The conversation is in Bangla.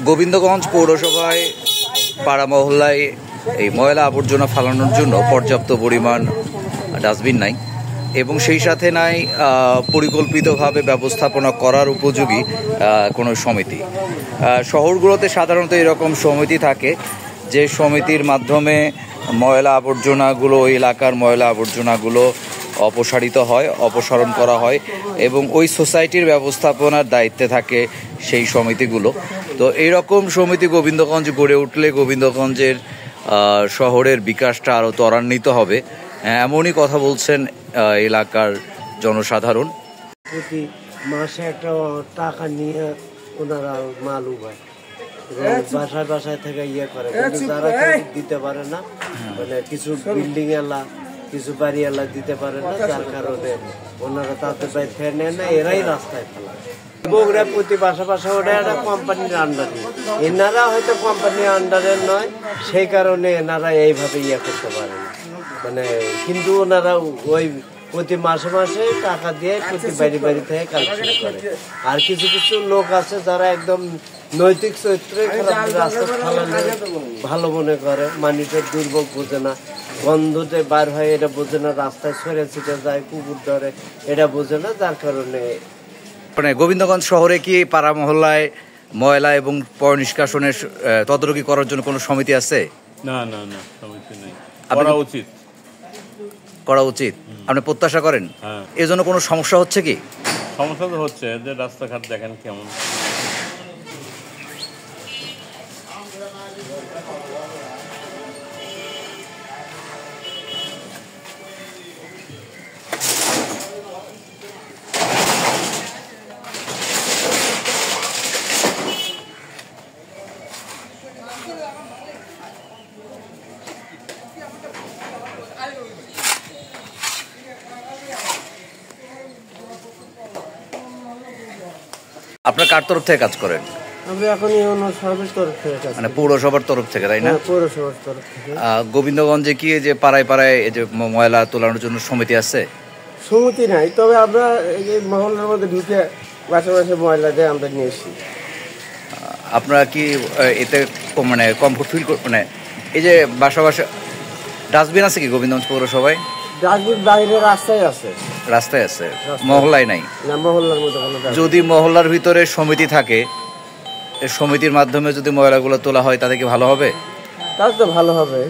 গোবিন্দগঞ্জ পৌরসভায় পাড়া মহল্লায় এই ময়লা আবর্জনা ফালানোর জন্য পর্যাপ্ত পরিমাণ ডাস্টবিন নাই এবং সেই সাথে নাই পরিকল্পিতভাবে ব্যবস্থাপনা করার উপযোগী কোনো সমিতি। শহরগুলোতে সাধারণত এরকম সমিতি থাকে যে সমিতির মাধ্যমে ময়লা আবর্জনাগুলো, ওই এলাকার ময়লা আবর্জনাগুলো অপসারিত হয়, অপসারণ করা হয় এবং ওই সোসাইটির ব্যবস্থাপনার দায়িত্বে থাকে সেই সমিতিগুলো। তো এইরকম সমিতি গোবিন্দগঞ্জ গড়ে উঠলে গোবিন্দগঞ্জের শহরের বিকাশটা আরও ত্বরান্বিত হবে, এমনই কথা বলছেন এলাকার জনসাধারণ। প্রতি মাসে একটা টাকা নিয়ে ওনারা মাল উঠায়, বাসায় বাসায় থেকে ইয়ে করে, কিন্তু তারা দিতে পারে না, মানে কিছু বিল্ডিং এলা, কিছু বাড়ি এলা দিতে পারে না, যার কারণে ওনারা তাদের বাড়ি থেকে নেয় না, এরাই রাস্তায় ফেলা। বগুড়া প্রতি বাসা বাসা ওটা একটা কোম্পানির আন্ডারে, এনারা হয়তো কোম্পানির আন্ডারে নয়, সেই কারণে এনারা এইভাবে ইয়ে করতে পারে না, মানে কিন্তু ওনারা ওই প্রতি মাসে মাসে টাকা দিয়ে প্রতি বাড়ি বাড়ি থেকে কালেকশন করে। আর কিছু কিছু লোক আছে যারা একদম নৈতিক চরিত্রে রাস্তা ফালালে ভালো মনে করে, মানুষের দুর্ভোগ বোঝে না, গন্ধতে বার হয় এটা বোঝে না, রাস্তায় সরে ছিটে যায়, কুকুর ধরে এটা বোঝে না, যার কারণে। মানে গোবিন্দগঞ্জ শহরে কি পাড়া মহল্লায় ময়লা এবং পয় নিষ্কাশনের তদারকি করার জন্য কোনো সমিতি আছে? না না না, সমিতি নেই। করা উচিত, করা উচিত। আপনি প্রত্যাশা করেন? হ্যাঁ। এর জন্য কোনো সমস্যা হচ্ছে কি? সমস্যা তো হচ্ছে, যে রাস্তাঘাট দেখেন কেমন। আপনার কার তরফ থেকে কাজ করেন? আমরা এখন সার্ভিস তরফ থেকে কাজ, মানে পৌরসভার তরফ থেকে, তাই না? পৌরসভার তরফ থেকে। গোবিন্দগঞ্জে কি যে পাড়ায় পাড়ায় এই যে ময়লা তোলানোর জন্য সমিতি আছে? সমিতি নাই, তবে আমরা এই যে মহল্লার মধ্যে ঢুকে বাসা বাসা ময়লা দিয়ে আমরা নিয়ে এসি। আপনারা কি এতে মানে কমফোর্ট ফিল, মানে এই যে বাসা বাসা ডাস্টবিন আছে কি গোবিন্দগঞ্জ পৌরসভায়? ডাস্টবিন বাইরে রাস্তায় আছে, রাস্তায় আছে, মহল্লায় নাই। না, মহল্লার মধ্যে কোনো ডাস্টবিন। যদি মহল্লার ভিতরে সমিতি থাকে, সমিতির মাধ্যমে যদি ময়লাগুলো তোলা হয় তাতে কি ভালো হবে? তাহলে তো ভালো হবে।